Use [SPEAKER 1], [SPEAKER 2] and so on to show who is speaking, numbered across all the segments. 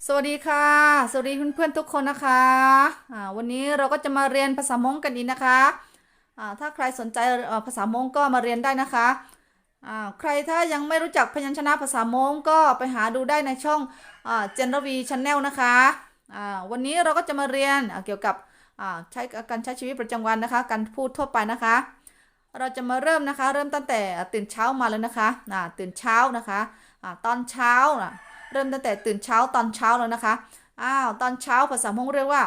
[SPEAKER 1] สวัสดีค่ะสวัสดีเพื่อนๆทุกคนนะคะวันนี้เราก็จะมาเรียนภาษามงกันอีกนะคะถ้าใครสนใจภาษามงก็มาเรียนได้นะคะใครถ้ายังไม่รู้จักพยัญชนะภาษามงก็ไปหาดูได้ในช่องเจนรวีชาแนลนะคะวันนี้เราก็จะมาเรียนเกี่ยวกับใช้การใช้ชีวิตประจำวันนะคะการพูดทั่วไปนะคะเราจะมาเริ่มนะคะเริ่มตั้งแต่ตื่นเช้ามาเลยนะคะตื่นเช้านะคะตอนเช้าเริ่มตั้งแต่ตื่นเช้าตอนเช้าแล้วนะคะตอนเช้าภาษามงเรียกว่า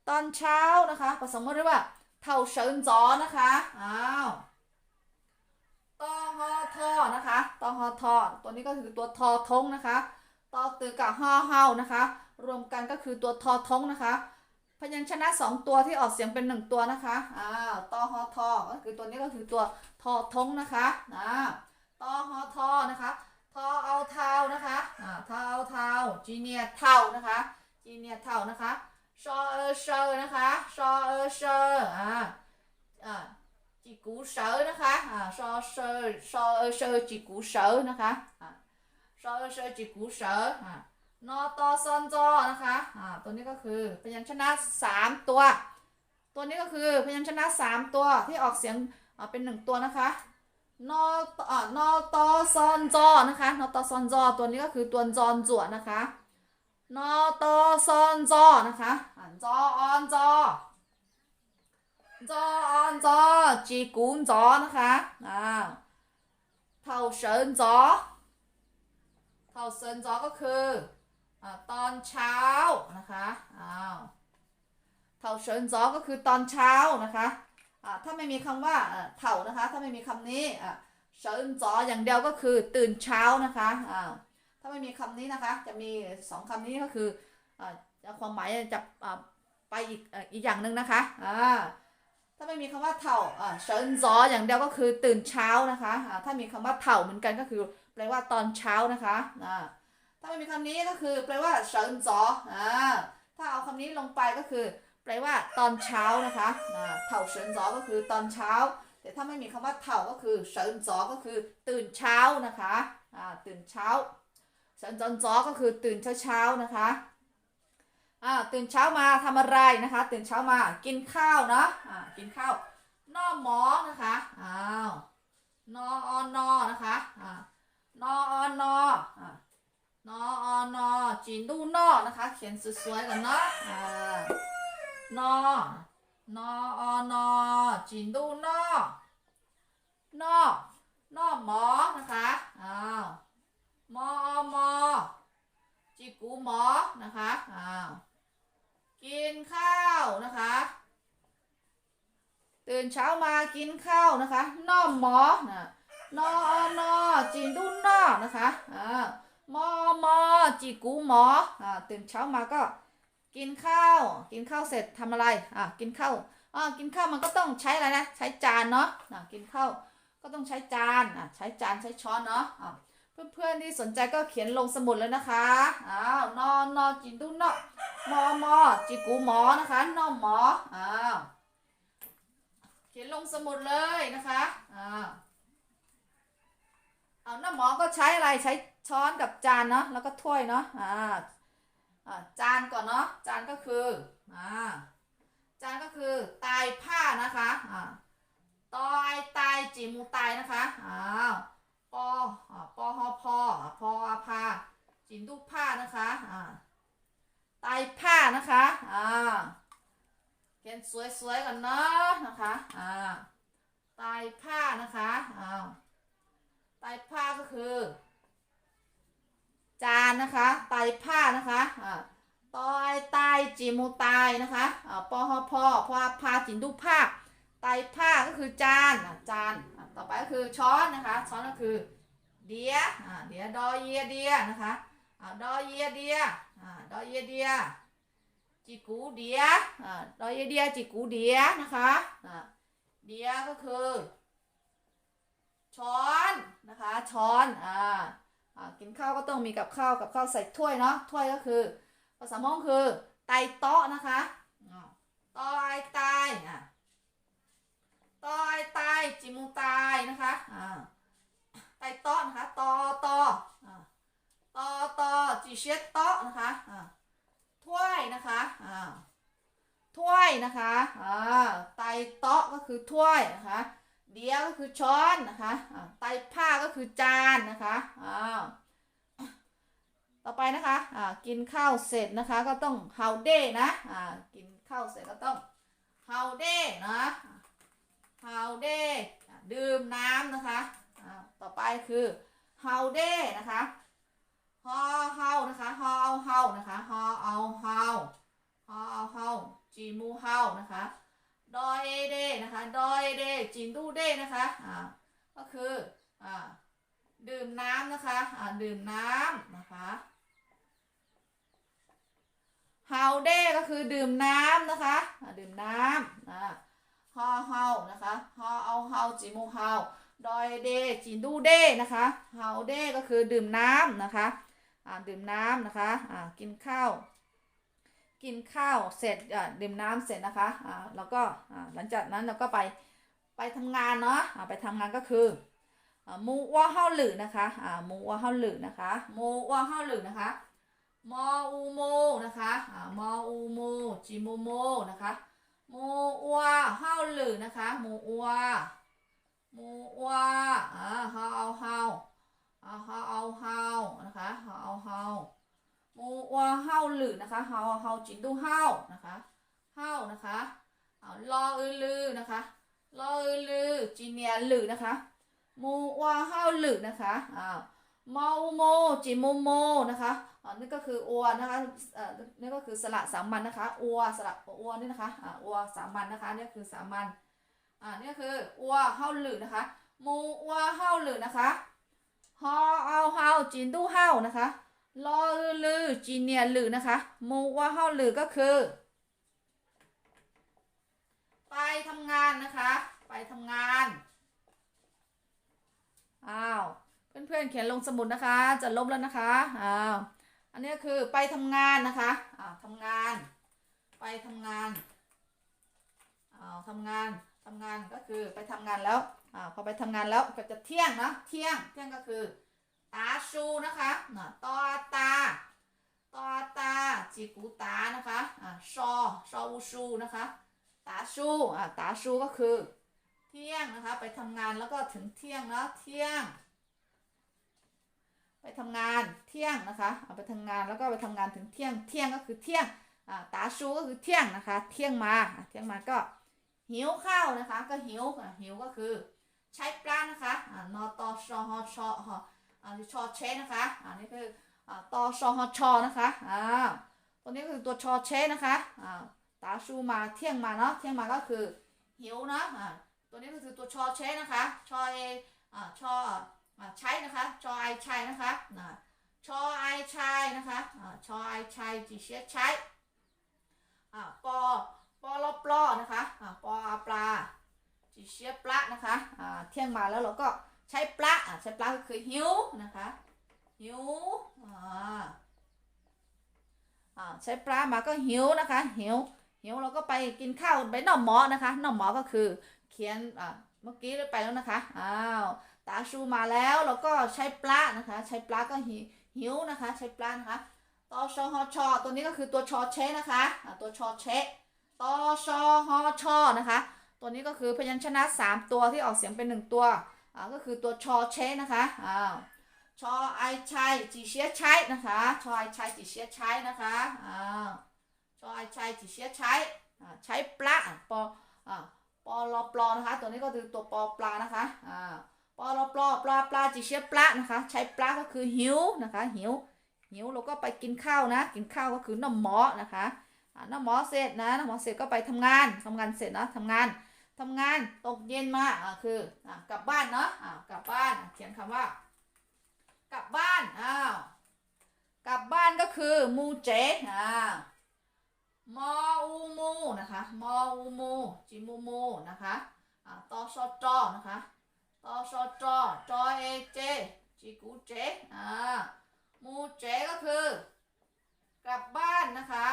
[SPEAKER 1] ตอนเช้านะคะภาษามงเรียกว่าเท่าเฉินจอนะคะตอฮอทอนะคะตอฮอทอตัวนี้ก็คือตัวทอทงนะคะตอตือกับฮอเฮานะคะรวมกันก็คือตัวทอทงนะคะพยัญชนะ2 ตัวที่ออกเสียงเป็น1 ตัวนะคะตอฮอทอก็คือตัวนี้ก็คือตัวทอทงนะคะตอฮอทอนะคะทอเอาเทานะคะทอเอาเทาจีเนียเท่านะคะจีเนียเท่านะคะชอเชอนะคะชอเชออ่า จีกูเสือนะคะซอเซอซอเซอจีกูเสือนะคะซอเซอจีกูเสือนอตอซอนจอนะคะตัวนี้ก็คือพยัญชนะ3 ตัวตัวนี้ก็คือพยัญชนะ3 ตัวที่ออกเสียงเป็น1 ตัวนะคะนอนอตอซอนจอนะคะนอตอซอนจอตัวนี้ก็คือตัวจอนจั่วนะคะนอตอซอนจอนะคะจอออนจอ จออนจอจีกุนจอนะคะเท่าเซินจอเท่าเซินจอก็คือตอนเช้านะคะเท่าเซินจอก็คือตอนเช้านะคะถ้าไม่มีคำว่าเท่านะคะถ้าไม่มีคำนี้เซินจออย่างเดียวก็คือตื่นเช้านะคะถ้าไม่มีคำนี้นะคะจะมี2 คำนี้ก็คือความหมายจะไปอีกอย่างหนึ่งนะคะถ้าไม่มีคำว่าเถ่าเฉินจออย่างเดียวก็คือตื่นเช้านะคะถ้ามีคำว่าเถ่าเหมือนกันก็คือแปลว่าตอนเช้านะคะถ้าไม่มีคำนี้ก็คือแปลว่าเฉินจอถ้าเอาคำนี้ลงไปก็คือแปลว่าตอนเช้านะคะเถ่าเฉินจอก็คือตอนเช้าแต่ถ้าไม่มีคำว่าเถ่าก็คือเฉินจอก็คือตื่นเช้านะคะตื่นเช้าเฉินจอนจอก็คือตื่นเช้านะคะตื่นเช้ามาทำอะไรนะคะตื่นเช้ามากินข้าวเนาะกินข้าวนอหมอนะคะนออนอนะคะนออนอนออนอจีนดูนอนะคะเขียนสวยๆกันเนาะนอนออนอจีนดูนอนอนอหมอนะคะมอมอจีกูหมอนะคะกินข้าวนะคะตื่นเช้ามากินข้าวนะคะน้อมหมอนอนอจีนดุนนอนะคะมอมอจีกูหมอตื่นเช้ามาก็กินข้าวกินข้าวเสร็จทำอะไรกินข้าวกินข้าวมันก็ต้องใช้อะไรนะใช้จานเนาะกินข้าวก็ต้องใช้จานใช้จานใช้ช้อนเนาะเพื่อนๆที่สนใจก็เขียนลงสมุดเลยนะคะนอจินดุนเนาะมอจิกูหมอนะคะนอหมอเขียนลงสมุดเลยนะคะเอาน้าหมอก็ใช้อะไรใช้ช้อนกับจานเนาะแล้วก็ถ้วยเนาะจานก่อนเนาะจานก็คือจานก็คือตายผ้านะคะตอยตายจีมูตายนะคะปอปอฮอพอพออาพาจินดูผ้านะคะตายผ้านะคะเขียนสวยๆกันเนาะนะคะตายผ้านะคะตายผ้าก็คือจานนะคะตายผ้านะคะตอยตายจีมูตายนะคะปอฮอพอพออาพาจินดูผ้าตายผ้าก็คือจานจานต่อไปก็คือช้อนนะคะช้อนก็คือเดียเดียดอเยียเดียนะคะดอเยียเดียดอเยียเดียจีกูเดียดอเยียเดียจีกูเดียนะคะเดียก็คือช้อนนะคะช้อนกินข้าวก็ต้องมีกับข้าวใส่ถ้วยเนาะถ้วยก็คือภาษามงคือไตโต๊ะนะคะตอยตายตอยตายจิมูตายนะคะไตโต๊ะนะคะตอ ตอจีเชียโตะนะคะถ้วยนะคะถ้วยนะคะไตโต๊ะก็คือถ้วยนะคะเดียวก็คือช้อนนะคะไตผ้าก็คือจานนะคะต่อไปนะคะกินข้าวเสร็จนะคะก็ต้องเฮาเด้นะกินข้าวเสร็จก็ต้องเฮาเด้นะเฮาเด้ดื่มน้ำนะคะต่อไปคือเฮาเด้นะคะฮอเฮานะคะฮอเอาเฮานะคะฮอเอาเฮาฮอเอาเฮาจีมูเฮานะคะดอยเอเดนะคะดอยเอเดจินดูเดนะคะก็คือดื่มน้ำนะคะดื่มน้ำนะคะเฮาเดก็คือดื่มน้ำนะคะดื่มน้ำฮอเฮานะคะฮอเอาเฮาจิมูเฮาดอยเดจินดูเดนะคะเฮาเดก็คือดื่มน้ำนะคะดื่มน้ำนะคะกินข้าวเสร็จดื่มน้ำเสร็จนะคะแล้วก็หลังจากนั้นเราก็ไปทำงานเนาะไปทำงานก็คือมูว่าเฮาหลือนะคะมูว่าเฮาหลือนะคะมูว่าเฮาหลือนะคะมออูโมนะคะมออูโมจิโมโมนะคะมูว่าเฮาหลือนะคะมูว่าเฮาเอาเฮาเฮาเอาเฮานะคะเฮาเอาเฮามูว่าเฮาหลือนะคะเฮาจินดูเฮานะคะเฮานะคะรอลือนะคะรอลือจีเนียหลือนะคะมูว่าเฮาหลือนะคะมอโมจิโมโมนะคะนี่ก็คืออัวนะคะนี่ก็คือสระสามัญนะคะอัวสระอัวนี่นะคะอัวสามัญนะคะนี่คือสามัญนี่คืออัวเฮาหลือนะคะมูว่าเฮาหลือนะคะฮอเอาเฮาจินดูเฮานะคะรอลือจีเนียหลือนะคะมูว่าเฮาหลือก็คือไปทำงานนะคะไปทำงานเพื่อนๆเขียนลงสมุดนะคะจะลบแล้วนะคะอันนี้คือไปทำงานนะคะทำงานไปทำงานทำงานก็คือไปทำงานแล้วพอไปทำงานแล้วก็จะเที่ยงนะเที่ยงก็คือตาชูนะคะตอตาจีกูตานะคะชออูชูนะคะตาชูก็คือเที่ยงนะคะไปทำงานแล้วก็ถึงเที่ยงนะเที่ยงไปทำงานเที่ยงนะคะไปทำงานแล้วก็ไปทำงานถึงเที่ยงก็คือเที่ยงตาชูก็คือเที่ยงนะคะเที่ยงมาก็หิวข้าวนะคะก็หิวก็คือใช้ปลานะคะนอตอชอฮอชอชอเชนะคะนี่คือตอชอฮอชอนะคะตัวนี้คือตัวชอเชนะคะตาชูมาเที่ยงมาเนาะเที่ยงมาก็คือหิวนะตัวนี้ก็คือตัวชอเชนะคะชอเอชอใช้นะคะชอไอชัยนะคะชอไอชัยนะคะชอไอชัยจีเชียใช้ปอลอปลอนะคะปออาปลาจีเชียปลานะคะเที่ยงมาแล้วเราก็ใช้ปลาก็คือหิวนะคะหิวใช้ปลามาก็หิวนะคะหิวเราก็ไปกินข้าวไปหน่อหมอนะคะหน่อหมอก็คือเขียนเมื่อกี้ได้ไปแล้วนะคะตาชูมาแล้วเราก็ใช้ปลานะคะใช้ปลาก็หิวนะคะใช้ปลานะคะตอชอฮอชอตัวนี้ก็คือตัวชอเชนะคะตัวชอเชตอชอฮอชอนะคะตัวนี้ก็คือพยัญชนะ3ตัวที่ออกเสียงเป็น1ตัวก็คือตัวชอเชนะคะชอไอชัยจีเชียใช้นะคะชอไอชัยจีเชียใช้นะคะชอไอชัยจีเชียใช้ปลาปอลอปลอนะคะตัวนี้ก็คือตัวปอปลานะคะปอลอปลาจีเชียปลานะคะใช้ปลาก็คือหิวนะคะหิวเราก็ไปกินข้าวนะกินข้าวก็คือน้ำหมอนะคะน้ำหมอเสร็จนะน้ำหมอเสร็จก็ไปทำงานเสร็จนะทำงานตกเย็นมาคือกลับบ้านเนาะกลับบ้านเขียนคำว่ากลับบ้านกลับบ้านก็คือมูเจมออูมูนะคะมออูมูจิมูมูนะคะตอชอจอนะคะตอชอจอจอเอเจจิกูเจมูเจก็คือกลับบ้านนะคะ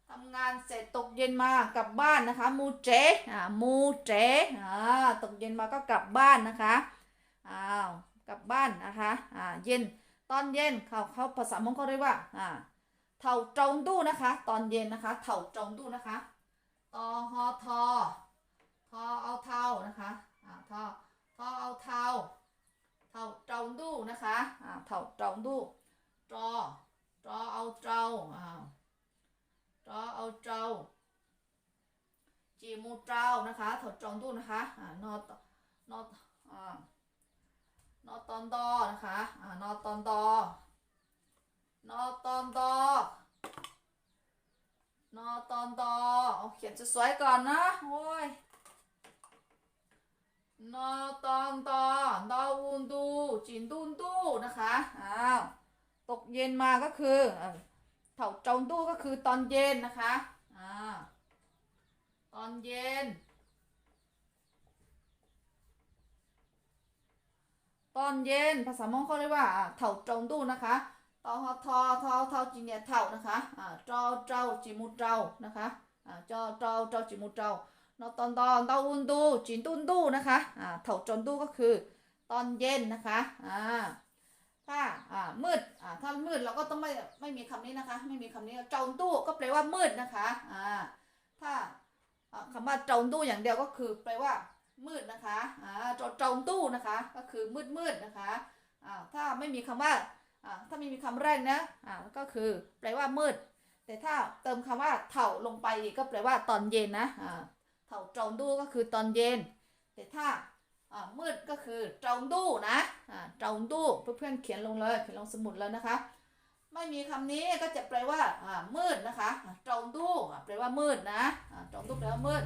[SPEAKER 1] ทำงานเสร็จตกเย็นมากลับบ้านนะคะมูเจตกเย็นมาก็กลับบ้านนะคะกลับบ้านนะคะเย็น ตอนเย็นเขาภาษามงเขาเรียกว่าเท่าจงตู้นะคะตอนเย็นนะคะเท่าจงตู้นะคะตอฮอทอทอเอาเท่านะคะทอเอาเท่าจงตู้นะคะเท่าจงตู้จอเอาเจ้าจอเอาเจ้าจีมูเจ้านะคะเท่าจงตู้นะคะนอตอนดอนะคะนอตอนดอนอตอนดอนอตอนดอเอาเขียนสวยๆก่อนนะโอ้ยนอตอนดอนออุนดูจินดุนตู้นะคะตกเย็นมาก็คือเถ่าจงตู้ก็คือตอนเย็นนะคะตอนเย็นตอนเย็นภาษามงเขาเรียกว่าเถ่าจงตู้นะคะตอฮอทอเท่าจีเนี่ยเท่านะคะเจ้าจีมูเจ้านะคะเจ้าจีมูเจ้านอตอนเต้าอุนดูจีนตุนดูนะคะเท่าจนดูก็คือตอนเย็นนะคะถ้ามืดถ้ามืดเราก็ต้องไม่มีคำนี้นะคะไม่มีคำนี้จงตู้ก็แปลว่ามืดนะคะถ้าคำว่าจงตู้อย่างเดียวก็คือแปลว่ามืดนะคะจงตู้นะคะก็คือมืดนะคะถ้าไม่มีคำว่าถ้าไม่มีคำแรกนะก็คือแปลว่ามืดแต่ถ้าเติมคำว่าเถ่าลงไปก็แปลว่าตอนเย็นนะเถ่าจงดูก็คือตอนเย็นแต่ถ้ามืดก็คือจงดูนะจงดูเพื่อนๆเขียนลงเลยเขียนลงสมุดเลยนะคะไม่มีคำนี้ก็จะแปลว่ามืดนะคะจงดูแปลว่ามืดนะจงดูแปลว่ามืด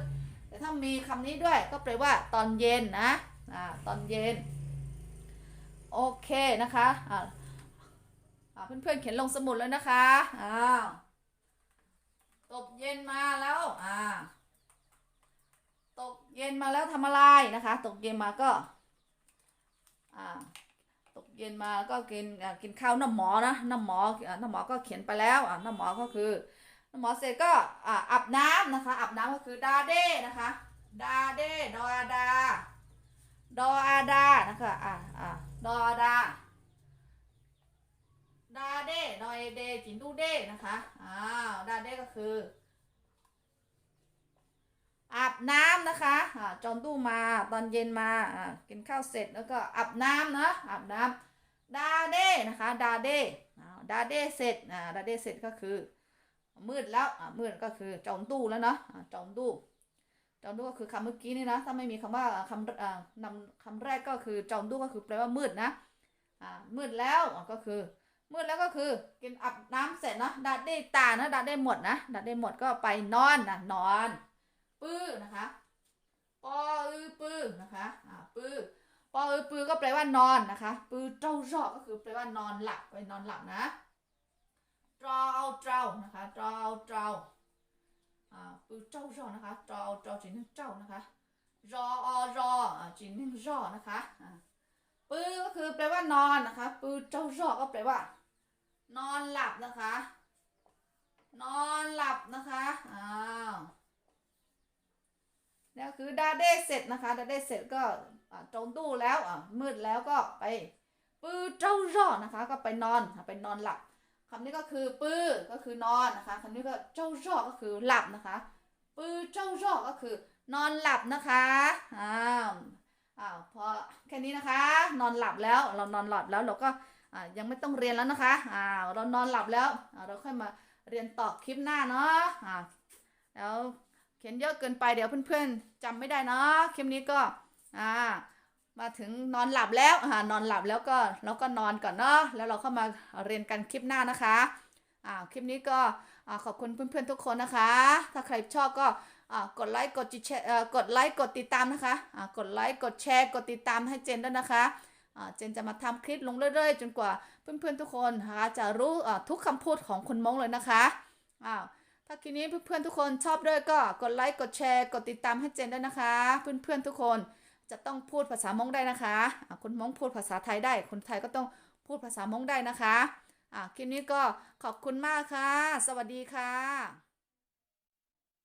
[SPEAKER 1] แต่ถ้ามีคำนี้ด้วยก็แปลว่าตอนเย็นนะตอนเย็นโอเคนะคะเพื่อนๆเขียนลงสมุดเลยนะคะตกเย็นมาแล้วตกเย็นมาแล้วทำอะไรนะคะตกเย็นมาก็ตกเย็นมาก็กินข้าวน้ำหมอนะน้ำหมอก็เขียนไปแล้วน้ำหมอก็คือน้ำหมอเสร็จก็อาบน้ำนะคะอาบน้ำก็คือดาเด้นะคะดาเด้ดออาดานะคะดออาดาดาเด้นอยเดจินดูเด้นะคะดาเด้ก็คืออาบน้ำนะคะจอนตู้มาตอนเย็นมากินข้าวเสร็จแล้วก็อาบน้ำนะอาบน้ำดาเด้นะคะดาเด้เสร็จดาเด้เสร็จก็คือมืดแล้วมืดก็คือจอนตู้แล้วเนาะจอนตู้ก็คือคำเมื่อกี้นี่นะถ้าไม่มีคำว่าคำแรกก็คือจอนตู้ก็คือแปลว่ามืดนะมืดแล้วก็คือกินอาบน้ำเสร็จนะดาเด้ตานะดาเด้หมดนะดาเด้หมดก็ไปนอนนะนอนปื้อนะคะปอปื้อนะคะปื้อปอปื้อก็แปลว่านอนนะคะปื้อเจ้าจอก็คือแปลว่านอนหลับไปนอนหลับนะจอเอาเจ้านะคะจอเอาเจ้าปื้อเจ้าจอนะคะจอเอาเจ้าจีนเจ้านะคะรอจีนรอนะคะปื้อก็คือแปลว่านอนนะคะปื้อเจ้าจอก็แปลว่านอนหลับนะคะนอนหลับนะคะนี่คือดาเด้เสร็จนะคะดาเด้เสร็จก็จงตู้แล้วมืดแล้วก็ไปปื้อเจ้าร่อนะคะก็ไปนอนหลับคำนี้ก็คือปื้อก็คือนอนนะคะคำนี้ก็เจ้าร่อก็คือหลับนะคะปื้อเจ้าร่อก็คือนอนหลับนะคะพอแค่นี้นะคะนอนหลับแล้วเรานอนหลับแล้วเราก็ยังไม่ต้องเรียนแล้วนะคะเรานอนหลับแล้วเราค่อยมาเรียนต่อคลิปหน้าเนาะแล้วเขียนเยอะเกินไปเดี๋ยวเพื่อนๆจำไม่ได้เนาะคลิปนี้ก็มาถึงนอนหลับแล้วนอนหลับแล้วก็เราก็นอนก่อนเนาะแล้วเราเข้ามาเรียนกันคลิปหน้านะคะคลิปนี้ก็ขอบคุณเพื่อนๆทุกคนนะคะถ้าใครชอบก็กดไลค์กดแชร์กดไลค์กดติดตามนะคะกดไลค์กดแชร์กดติดตามให้เจนด้วยนะคะเจนจะมาทำคลิปลงเรื่อยๆจนกว่าเพื่อนๆทุกคนนะคะจะรู้ทุกคำพูดของคุณมงเลยนะคะถ้าคลิปนี้เพื่อนๆทุกคนชอบด้วยก็กดไลค์กดแชร์กดติดตามให้เจนด้วยนะคะเพื่อนๆทุกคนจะต้องพูดภาษามงได้นะคะคนมงพูดภาษาไทยได้คนไทยก็ต้องพูดภาษามงได้นะคะคลิปนี้ก็ขอบคุณมากค่ะสวัสดีค่ะ